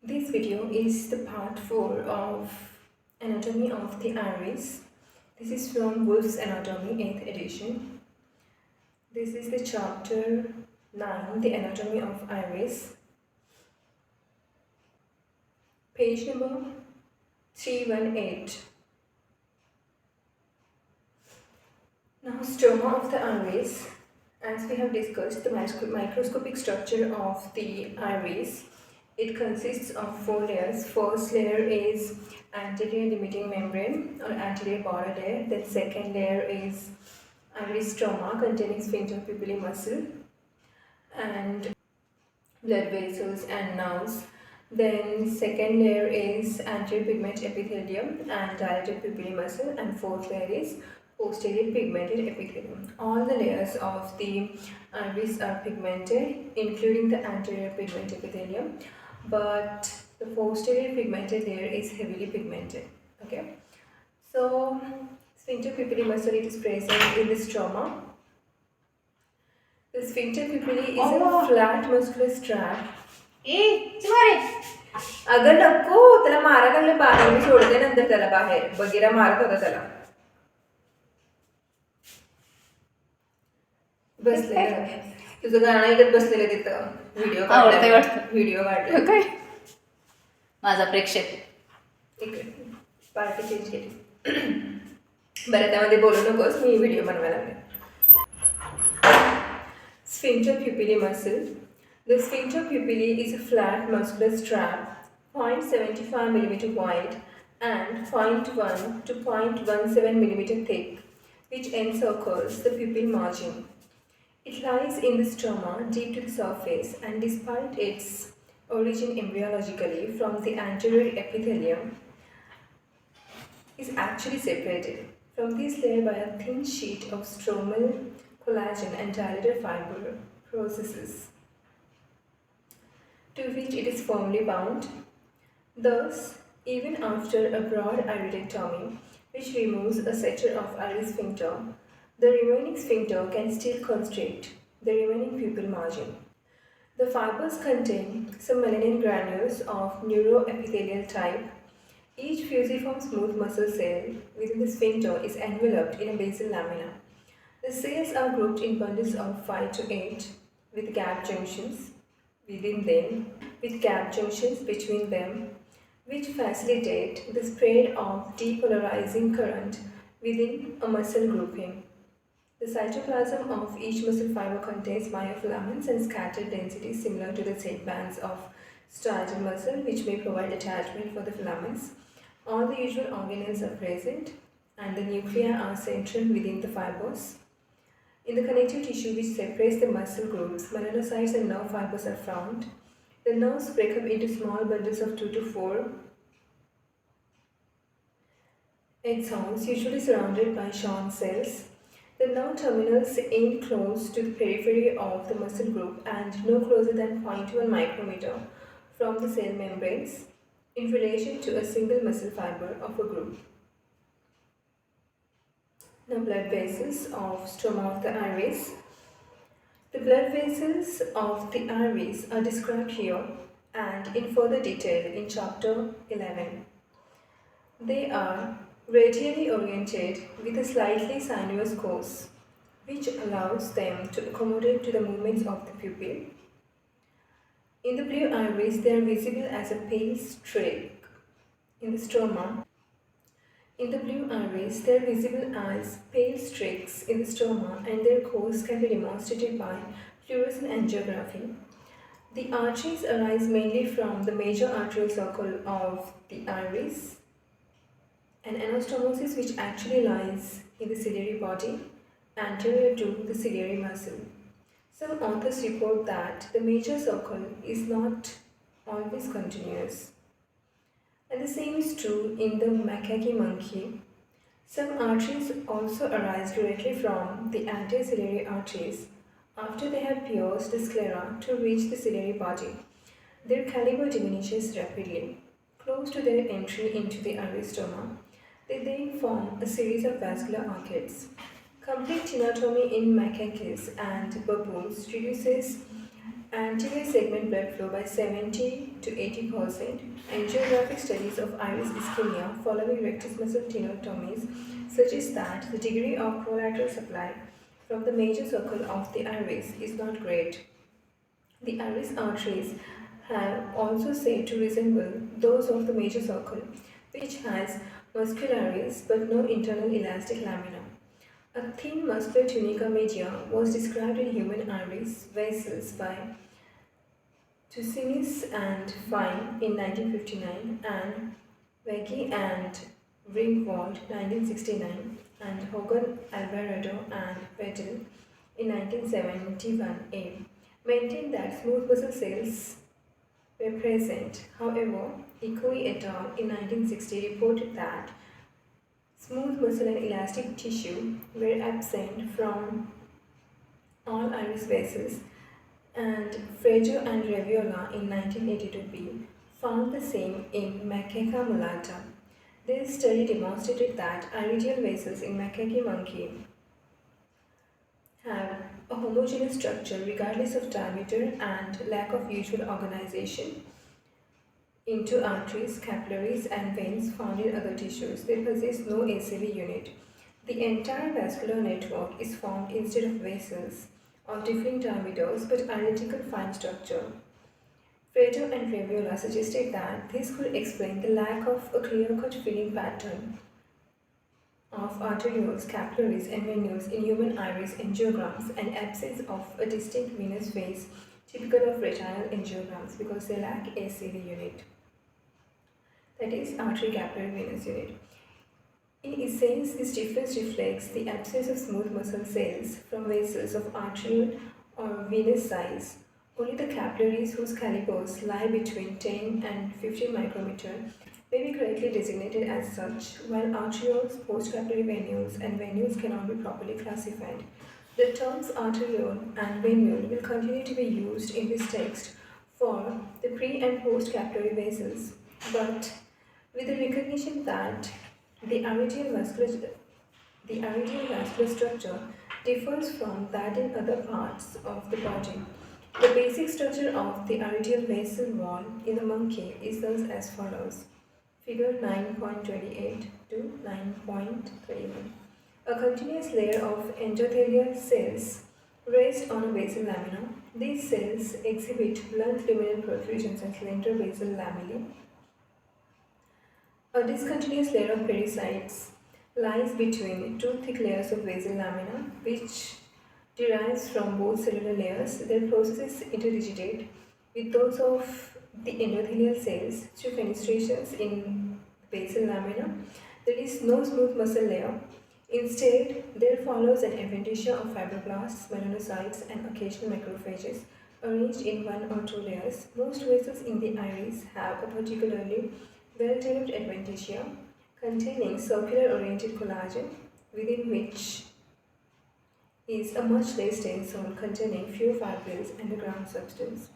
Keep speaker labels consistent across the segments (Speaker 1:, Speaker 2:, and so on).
Speaker 1: This video is the part 4 of Anatomy of the Iris. This is from Wolff's Anatomy 8th edition. This is the chapter 9, the Anatomy of Iris. Page number 318. Now, stoma of the iris. As we have discussed, the microscopic structure of the iris. It consists of 4 layers. First layer is anterior limiting membrane or anterior border layer. Then second layer is iris stroma containing sphincter pupillae muscle and blood vessels and nerves. Then second layer is anterior pigment epithelium and dilated pupillae muscle, and fourth layer is posterior pigmented epithelium. All the layers of the iris are pigmented, including the anterior pigment epithelium, but the posterior pigmented layer is heavily pigmented. Okay, so sphincter pupillae muscle, it is present in the stroma. The sphincter pupillae is a flat muscular strap. अगर नको त्याला मारा लागले बाहेर, मी सोडते नंतर त्याला बाहेर. बगीरा मारत होता त्याला. बसलेलं तुझं गाणं ऐकत बसलेलं तिथं. व्हिडिओ काढला
Speaker 2: काय माझा प्रेक्षक
Speaker 1: इकडे पार्टी चेंज केली. बरं, त्यामध्ये बोलू नकोस, मी व्हिडिओ बनवायला लागले. Sphincter pupillae muscle. The sphincter pupillae is a flat muscular strap, 0.75 mm wide and 0.1 to 0.17 mm thick, which encircles the pupil margin. It lies in the stroma deep to the surface, and despite its origin embryologically from the anterior epithelium, is actually separated from this layer by a thin sheet of stromal collagen and dilated fiber processes, to which it is firmly bound. Thus, even after a broad iridectomy, which removes a sector of iris sphincter, the remaining sphincter can still constrict the remaining pupil margin. The fibers contain some melanin granules of neuroepithelial type. Each fusiform smooth muscle cell within the sphincter is enveloped in a basal lamina. The cells are grouped in bundles of 5 to 8 with gap junctions between them, which facilitate the spread of depolarizing current within a muscle grouping. The cytoplasm of each muscle fiber contains myofilaments and scattered densities similar to the tail bands of striatal muscle, which may provide attachment for the filaments. All the usual organelles are present, and the nuclei are central within the fibers. In the connective tissue which separates the muscle groups, melanocytes and nerve fibers are found. The nerves break up into small bundles of 2 to 4 axons, usually surrounded by Schwann cells. The nerve terminals aim close to the periphery of the muscle group and no closer than 0.1 micrometer from the cell membranes in relation to a single muscle fiber of a group. Now, blood vessels of stroma of the iris. The blood vessels of the iris are described here and in further detail in chapter 11. They are radially oriented with a slightly sinuous course, which allows them to accommodate to the movements of the pupil. In the blue iris, they are visible as a pale streak in the stroma. In the blue iris, they are visible as pale streaks in the stroma, and their course can be demonstrated by fluorescent angiography. The arteries arise mainly from the major arterial circle of the iris, and anastomosis, which actually lies in the ciliary body anterior to the ciliary muscle. Some authors report that the major circle is not always continuous, and the same is true in the macaque monkey. Some arteries also arise directly from the anterior ciliary arteries after they have pierced the sclera to reach the ciliary body. Their caliber diminishes rapidly. Close to their entry into the iris stroma, they then form a series of vascular arcades. Complete tenotomy in macaques and baboons reduces anterior segment blood flow by 70 to 80%, angiographic studies of iris ischemia following rectus muscle tenotomies suggest that the degree of collateral supply from the major circle of the iris is not great. The iris arteries have also said to resemble those of the major circle, which has muscularis but no internal elastic lamina. A thin muscular tunica media was described in human iris vessels by Tucinis and Fine in 1959 and Vecchi and Ringwald 1969 and Hogan, Alvarado and Vettel in 1971A maintained that smooth muscle cells were present. However, Ikui et al. In 1960 reported that smooth muscle and elastic tissue were absent from all iris vessels, and Fraser and Reviola in 1982b found the same in macaca mulata. This study demonstrated that iridial vessels in macaque monkey have a homogeneous structure regardless of diameter and lack of usual organization into arteries, capillaries, and veins found in other tissues. They possess no ACV unit. The entire vascular network is formed instead of vessels of different diameters but identical fine structure. Frater and Reviola suggested that this could explain the lack of a clear-cut filling pattern of arterioles, capillaries, and venules in human iris angiograms and absence of a distinct venous phase typical of retinal angiograms because they lack ACV unit, that is, artery capillary venous unit. In essence, this difference reflects the absence of smooth muscle cells from vessels of arterial or venous size. Only the capillaries whose calibers lie between 10 and 15 micrometer may be correctly designated as such, while arterioles, postcapillary venules, and venules cannot be properly classified. The terms arteriole and venule will continue to be used in this text for the pre- and post-capillary vessels, but with the recognition that the iridial vascular structure differs from that in other parts of the body. The basic structure of the iridial vessel wall in the monkey is thus as follows. Figure 9.28 to 9.31. A continuous layer of endothelial cells rests on a basal lamina. These cells exhibit blunt luminal protrusions and slender basal lamellae. A discontinuous layer of pericytes lies between two thick layers of basal lamina, which derives from both cellular layers. Their processes interdigitate with those of the endothelial cells through fenestrations in basal lamina. There is no smooth muscle layer. Instead, there follows an adventitia of fibroblasts, melanocytes, and occasional macrophages arranged in one or two layers. Most vessels in the iris have a particularly well-developed adventitia containing circular-oriented collagen, within which is a much less dense zone containing fewer fibrils and a ground substance.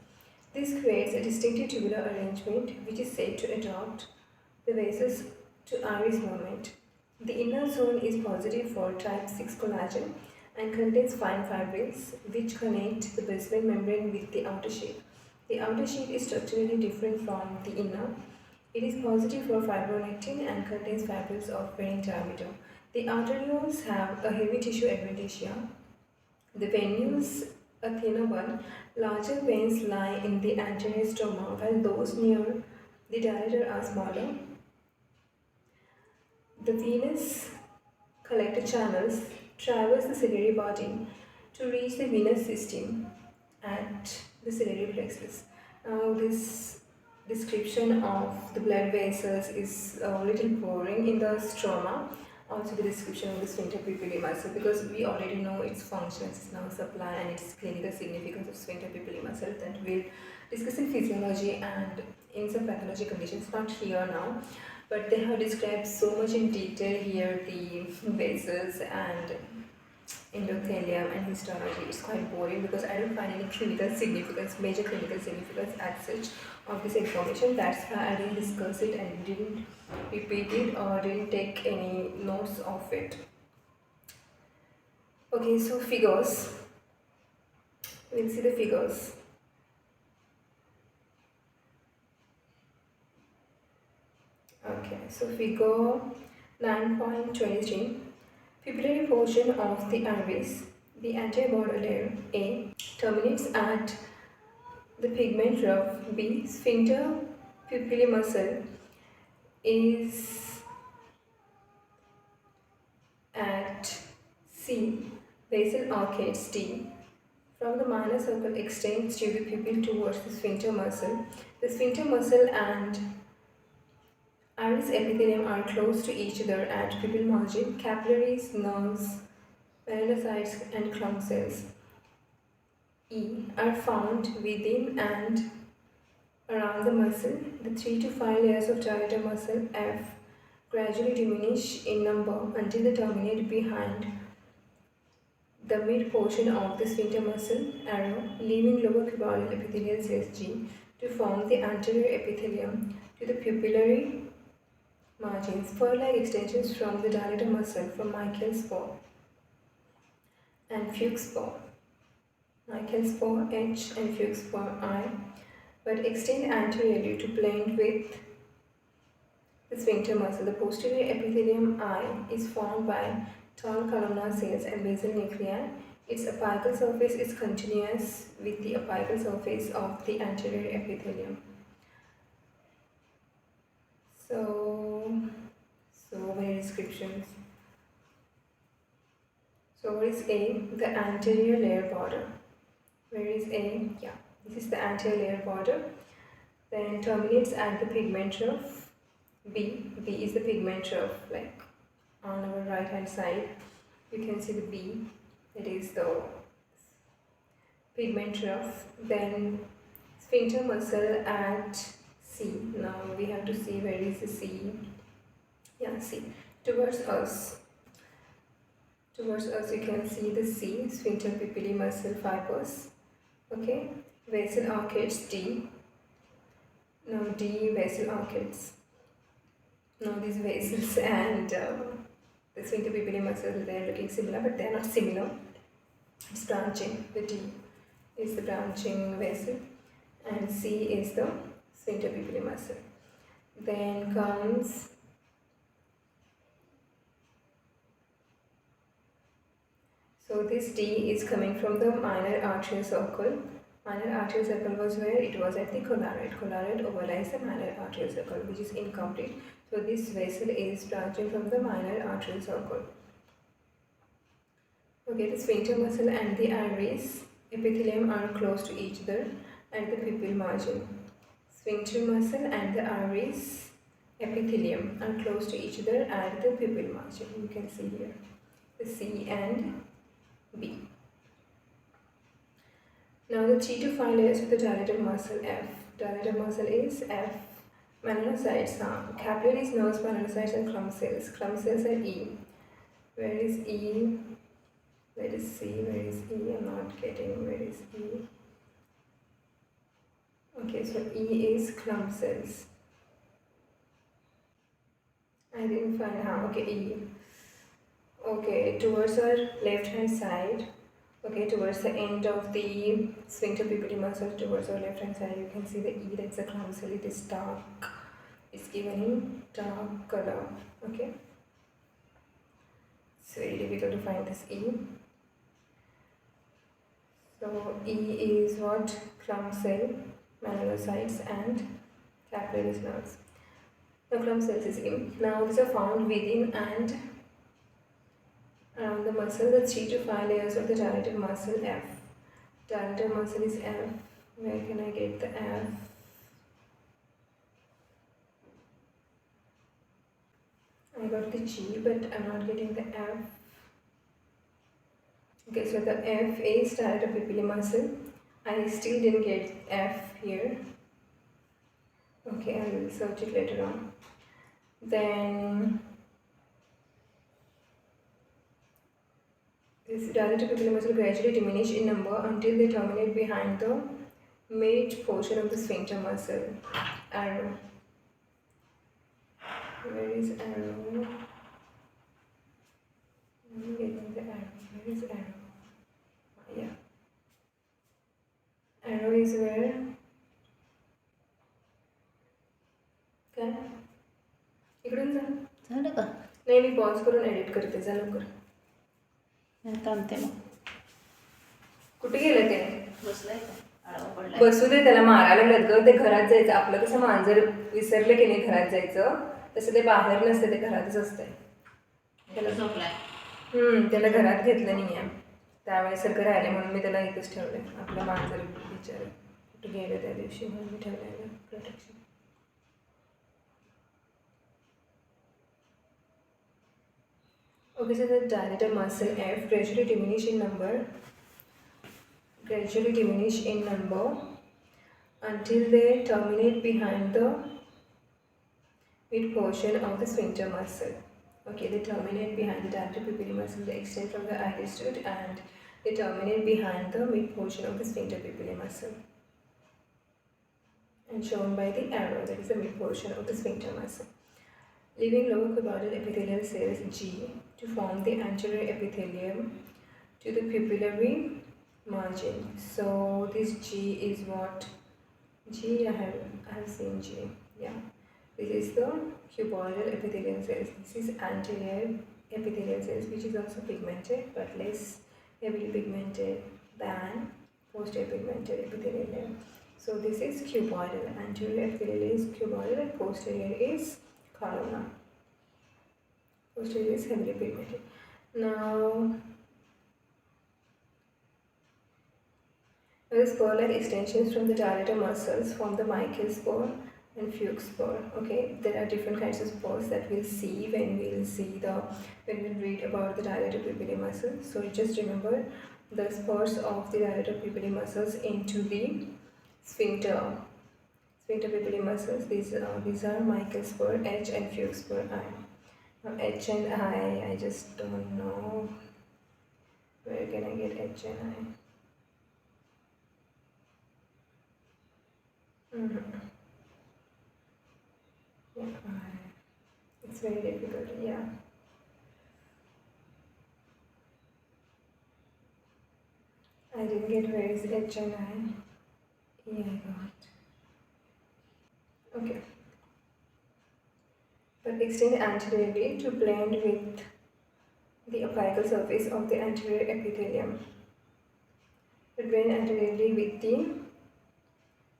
Speaker 1: This creates a distinctive tubular arrangement which is said to adapt the vessels to iris movement. The inner zone is positive for type 6 collagen and contains fine fibrils which connect the basement membrane with the outer sheet. The outer sheet is structurally different from the inner. It is positive for fibronectin and contains fibrils of varying diameter. The arterioles have a heavy tissue adventitia. The venules, a thinner one. Larger veins lie in the anterior stroma, while those near the dilator are smaller. The venous collector channels traverse the ciliary body to reach the venous system at the ciliary plexus. Now, this description of the blood vessels is a little boring in the stroma. Also, the description of the sphincter pupillae muscle, because we already know its functions, its nerve supply, and its clinical significance of sphincter pupillae muscle that we'll discuss in physiology and in some pathology conditions, not here now. But they have described so much in detail here the vessels and endothelium and histology. It's quite boring because I don't find any clinical significance, major clinical significance as such of this information. That's why I didn't discuss it and didn't repeat it or didn't take any notes of it. Okay, so figures. We'll see the figures. So figure 9.23. Pupillary portion of the iris, the anterior border layer A, terminates at the pigment rough B. Sphincter pupillae muscle is at C. Basal arcades D. From the minor circle extends to the pupil towards the sphincter muscle. The sphincter muscle and iris epithelium are close to each other at pupil margin. Capillaries, nerves, melanocytes, and clump cells E are found within and around the muscle. The 3 to 5 layers of diameter muscle F gradually diminish in number until they terminate behind the mid portion of the sphincter muscle arrow, leaving lower cuboidal epithelial cells G to form the anterior epithelium to the pupillary margins. Spur-like extensions from the dilator muscle from Michael spur and Fuchs spur. Michael spur H and Fuchs spur I, but extend anteriorly to blend with the sphincter muscle. The posterior epithelium I is formed by tall columnar cells and basal nuclei. Its apical surface is continuous with the apical surface of the anterior epithelium. So many descriptions. So what is A? The anterior layer border. Where is A? Yeah, this is the anterior layer border. Then terminates at the pigment rough. B is the pigment rough, like on our right hand side. You can see the B, it is the pigment rough. Then sphincter muscle at C. Now we have to see where is the C. Yeah, C. Towards us you can see the C, sphincter pupillae muscle fibers. Okay, basal arcades D. Now D, basal arcades. Now these vessels and the sphincter pupillae muscle, they are looking similar, but they are not similar. It's branching. The D is the branching vessel and C is the sphincter pupillae muscle. Then comes this D is coming from the minor arterial circle. Minor arterial circle was where it was at the collared. Collared overlies the minor arterial circle, which is incomplete. So this vessel is branching from the minor arterial circle. Okay, the sphincter muscle and the iris epithelium are close to each other at the pupil margin. Sphincter muscle and the iris epithelium are close to each other at the pupil margin. You can see here the C and B. Now the 3 to 5 layers of the dilator muscle F. Dilator muscle is F. Melanocytes are capillaries, nerves, melanocytes, and clump cells. Clump cells are E. Where is E? Where is C? Where is E? I'm not getting where is E. Okay, so E is clump cells. I didn't find how. Okay, E. Okay, towards our left hand side. Okay, towards the end of the sphincter pupillae muscle, towards our left hand side, you can see the E, that's the clump cell. It is dark. It's given in dark color. Okay. It's very difficult to find this E. So E is what? Clump cell, melanocytes, and capillary nerves. Now clump cells is E. Now these are found within and around the muscle, the 3 to 5 layers of the dilator muscle F. Dilator muscle is F. Where can I get the F? I got the G, but I'm not getting the F. Okay, so the F is dilator pupillae muscle. I still didn't get F here. Okay, I will search it later on. Then this dilator pupillae muscle gradually diminish in number until they terminate behind the mid portion of the sphincter muscle arrow. Where is arrow? I'm getting the arrow. Where is arrow? Yeah. Arrow is where? Okay. इकडून जा.
Speaker 2: झालं का?
Speaker 1: नाही, मी pause करून edit करते. जा लवकर.
Speaker 2: मी थांबते मग.
Speaker 1: कुठे गेलं ते?
Speaker 2: बसलाय का? आळवा पडलाय.
Speaker 1: बसू दे, त्याला मारायला लागलं गं. ते घरात जायचं. आपलं कसं मांजर विसरलं की नाही घरात जायचं, तसं ते बाहेर नसते, ते घरातच असतंय.
Speaker 2: त्याला झोपलाय.
Speaker 1: त्याला घरात घेतलं नाही आहे. त्यावेळेस सगळं राहिले म्हणून मी त्याला इथंच ठेवलं. आपलं मांजर बिचारं कुठे गेलं त्या दिवशी म्हणून मी ठेवलं protection. Okay, so the dilator muscle F gradually diminish in number until they terminate behind the mid portion of the sphincter muscle. Okay, they terminate behind the dilator pupillary muscle. They extend from the iris root and they terminate behind the mid portion of the sphincter pupillary muscle. And shown by the arrow, that is the mid portion of the sphincter muscle. Leaving lower cuboidal epithelial cells G to form the anterior epithelium to the pupillary margin. So this G is what? G, I have seen G. Yeah. This is the cuboidal epithelial cells. This is anterior epithelial cells, which is also pigmented but less heavily pigmented than posterior pigmented epithelial layer. So this is cuboidal. Anterior epithelial is cuboidal and posterior is columnar. Posterior is heavily pigmented. Now, the spur-like extensions from the dilator muscles form the Michael spur and Fuchs spur. Okay, there are different kinds of spurs that we'll see when we'll read about the dilator pupillary muscle. So just remember the spurs of the dilator pupillary muscles into the sphincter pupillary muscles. These are Michael spur H and Fuchs spur I. Now H and I just don't know. Where can I get H and I? Yeah, it's very difficult. Yeah. I didn't get where is H and I. Yeah, I got. Okay. But extend anteriorly to blend with the apical surface of the anterior epithelium. But blend anteriorly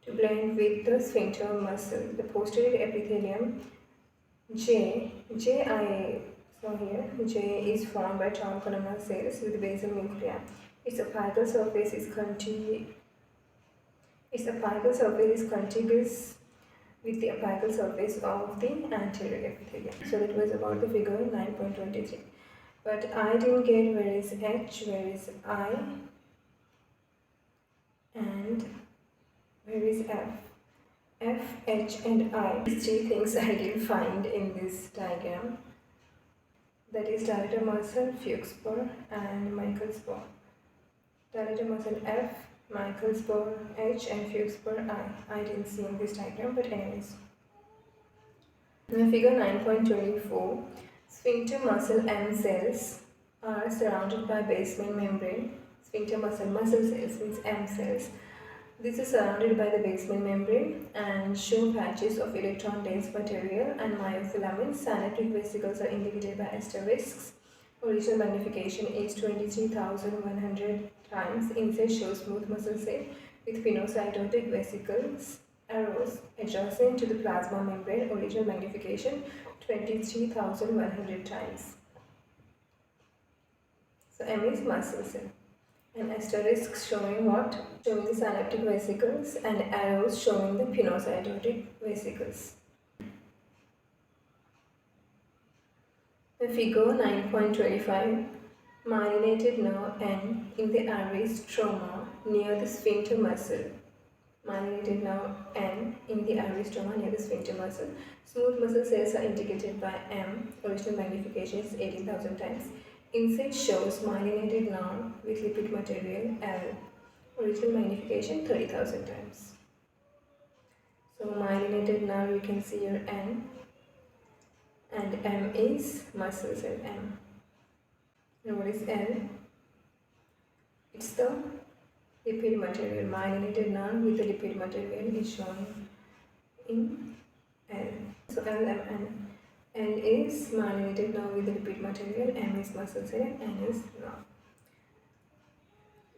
Speaker 1: to blend with the sphincter muscle. The posterior epithelium J is formed by tall columnar cells with basal nuclei. Its apical surface is contiguous with the apical surface of the anterior epithelium. So that was about the figure 9.23. But I didn't get where is H, where is I, and where is F. F, H and I. These three things I didn't find in this diagram. That is dilator muscle, Fuchs spur and Michael spur. Dilator muscle F, Michael spur H and Fuchs spur I. I didn't see in this diagram, but anyways. In figure 9.24, sphincter muscle M cells are surrounded by basement membrane. Sphincter muscle cells means M cells. This is surrounded by the basement membrane and show patches of electron-dense material and myofilaments. Synaptic vesicles are indicated by asterisks. Original magnification is 23,100 times. Inside shows smooth muscle cell with pinocytotic vesicles. Arrows adjacent to the plasma membrane. Original magnification 23,100 times. So M is muscle cell. And asterisks showing what? Showing the synaptic vesicles and arrows showing the pinocytotic vesicles. The figure 9.25, myelinated nerve N in the aries stroma near the sphincter muscle. Myelinated nerve N in the aries stroma near the sphincter muscle. Smooth muscle cells are indicated by M. Original magnification is 18,000 times. Inside shows myelinated nerve with lipid material L. Original magnification 30,000 times. So myelinated nerve, you can see your N, and M is muscle cell M. And what is L? It's the lipid material. Myelinated nerve with the lipid material is shown in L. So L, M, and L is myelinated nerve with the lipid material, M is muscle cell, and N is nerve.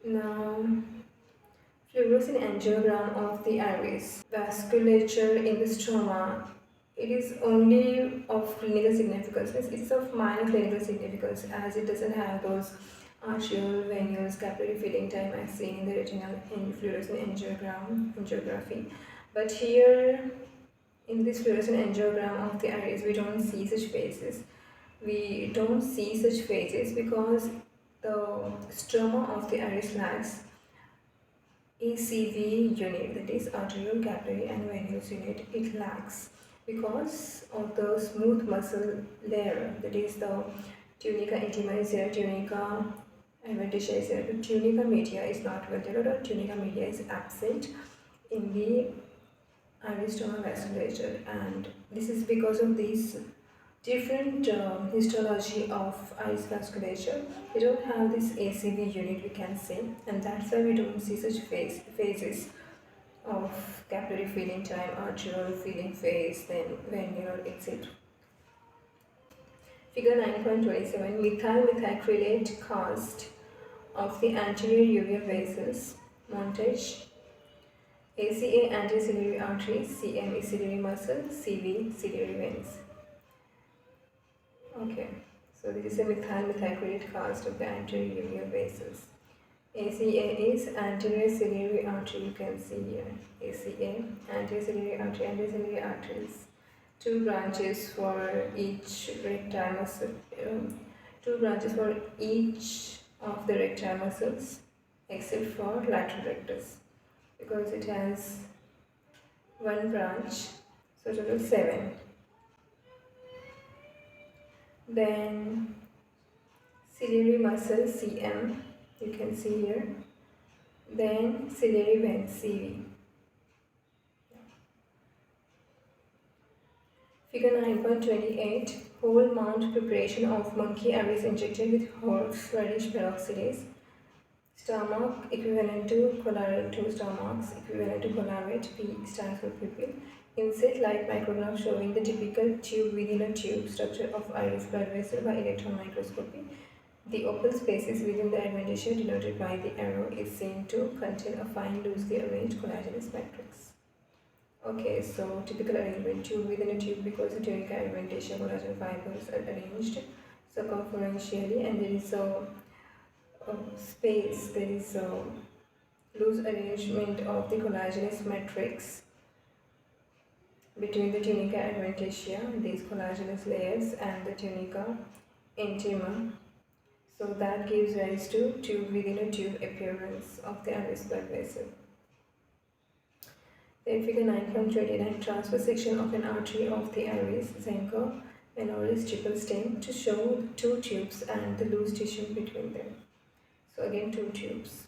Speaker 1: Now, fluorescent angiogram of the iris. Vasculature in the stroma. It is only of clinical significance. It's of minor clinical significance as it doesn't have those arterial, venous, capillary filling time as seen in the retinal in fluorescent angiography. But here in this fluorescent angiogram of the iris, we don't see such phases. We don't see such phases because the stroma of the iris lacks ACV unit, that is arterial, capillary and venous unit. It lacks because of the smooth muscle layer, that is the tunica intima is there, tunica adventitia is there, but tunica media is not well developed or tunica media is absent in the iris-stoma vasculature, and this is because of these different histology of iris vasculature. We don't have this ACV unit, we can say, and that's why we don't see such phases of capillary filling time, arterial filling phase, then venular exit. Figure 9.27, methyl methacrylate cast of the anterior uveal vessels, montage. ACA anterior ciliary artery, CM is ciliary muscle, CV ciliary veins. Okay, so this is a methyl methacrylate cast of the anterior uveal vessels. ACA is anterior ciliary artery, you can see here. ACA, anterior ciliary arteries. Two branches for each recti muscle. Two branches for each of the recti muscles except for lateral rectus because it has one branch, so total 7. Then ciliary muscle CM, you can see here. Then ciliary vein CV. Figure 9.28, whole mount preparation of monkey iris injected with horseradish peroxidase. Stomach equivalent to collaret, 2 stomachs equivalent to collaret, P stands for pupil. Insert light micrograph showing the typical tube within a tube structure of iris blood vessel by electron microscopy. The open spaces within the adventitia denoted by the arrow is seen to contain a fine loosely arranged collagenous matrix. Okay, so typical arrangement, tube within a tube because the tunica adventitia collagen fibers are arranged circumferentially and there is a space, there is a loose arrangement of the collagenous matrix between the tunica adventitia, these collagenous layers, and the tunica intima. So that gives rise to tube within a tube appearance of the iris blood vessel. Then figure 9.29, transverse section of an artery of the iris, Zenker menoris triple stem to show two tubes and the loose tissue between them. So again, two tubes.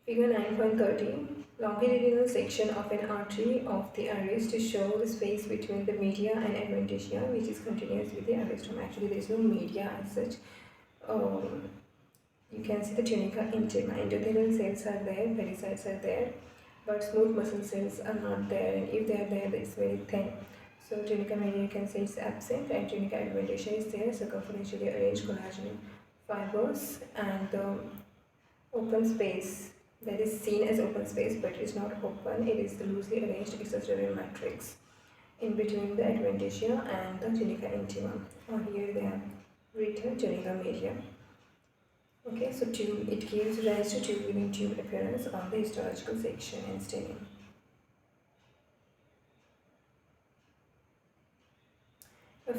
Speaker 1: Figure 9.30, longitudinal section of an artery of the iris to show the space between the media and adventitia, which is continuous with the iris-stoma. Actually, there is no media as such. You can see the tunica intima. Endothelial cells are there, pericytes are there, but smooth muscle cells are not there, and if they are there, it's very thin. So tunica media, you can say it's absent, and tunica adventitia is there, circumferentially arranged collagen fibers, and the open space that is seen as open space, but it is not open. It is the loosely arranged extracellular matrix in between the adventitia and the tunica intima. Or here they have written tunica media. Okay, so tube, it gives rise to tube within tube appearance on the histological section and staining.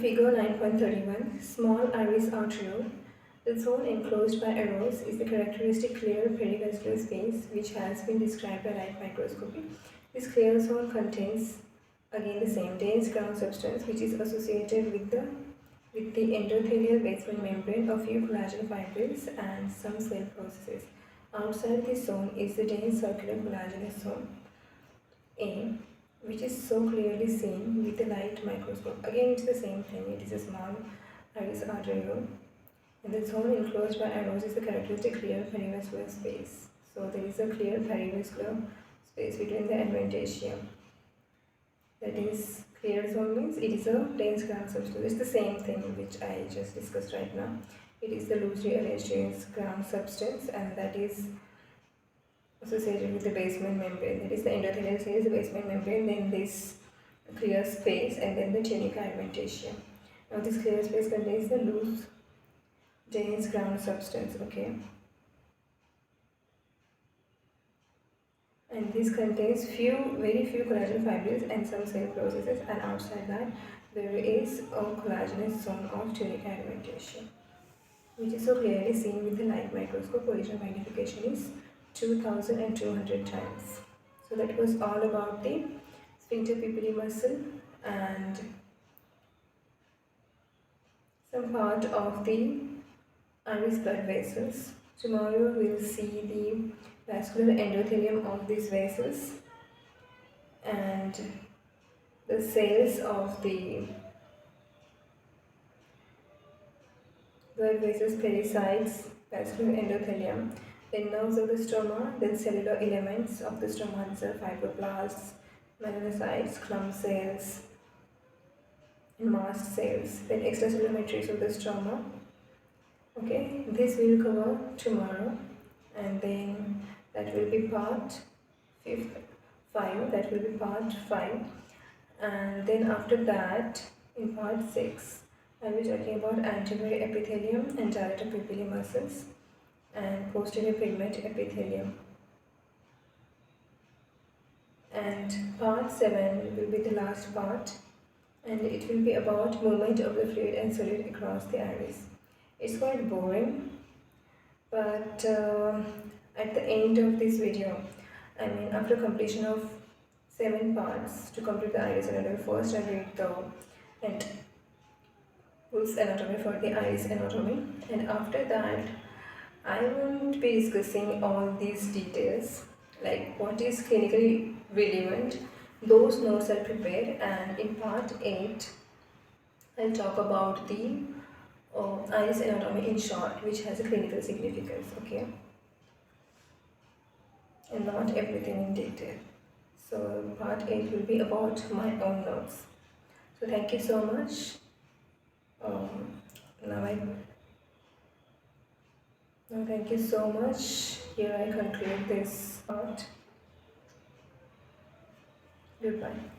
Speaker 1: Figure 9.31, small iris arteriole. The zone enclosed by arrows is the characteristic clear perivascular space which has been described by light microscopy. This clear zone contains again the same dense ground substance which is associated with the endothelial basement membrane of few collagen fibrils and some cell processes. Outside this zone is the dense circular collagenous zone A, which is so clearly seen with the light microscope. Again, it's the same thing. It is a small iris arteriole, and the zone enclosed by arrows is the characteristic clear perivascular space. So there is a clear perivascular space between the adventitia. That is, clear zone means it is a dense ground substance. It's the same thing which I just discussed right now. It is the loosely arranged dense ground substance, and that is associated with the basement membrane. That is, the endothelial cell is the basement membrane, then this clear space, and then the tunica adventitium. Now, this clear space contains the loose dense ground substance. Okay. And this contains very few collagen fibrils and some cell processes, and outside that there is a collagenous zone of tunica adventitium, which is so clearly seen with the light microscope. Original magnification is 2200 times. So that was all about the sphincter pupillae muscle and some part of the iris blood vessels. Tomorrow we'll see the vascular endothelium of these vessels and the cells of the blood vessels, pericytes, vascular endothelium, then nerves of the stroma, then cellular elements of the stroma, these are fibroblasts, melanocytes, clump cells, and mast cells, then extracellular matrix of the stroma. Okay, this we'll cover tomorrow, and then that will be part 5. That will be part 5, and then after that, in part 6, I'll be talking about anterior epithelium and dilator pupillae muscles and posterior pigment epithelium. And part 7 will be the last part, and it will be about movement of the fluid and solid across the iris. It's quite boring, but at the end of this video, I mean after completion of 7 parts to complete the iris anatomy, first I read the and Wolff's anatomy for the iris anatomy, and after that I won't be discussing all these details like what is clinically relevant. Those notes are prepared, and in part 8 I'll talk about the iris anatomy in short, which has a clinical significance, okay, and not everything in detail. So part 8 will be about my own notes. So thank you so much. Now thank you so much. Here I conclude this part. Goodbye.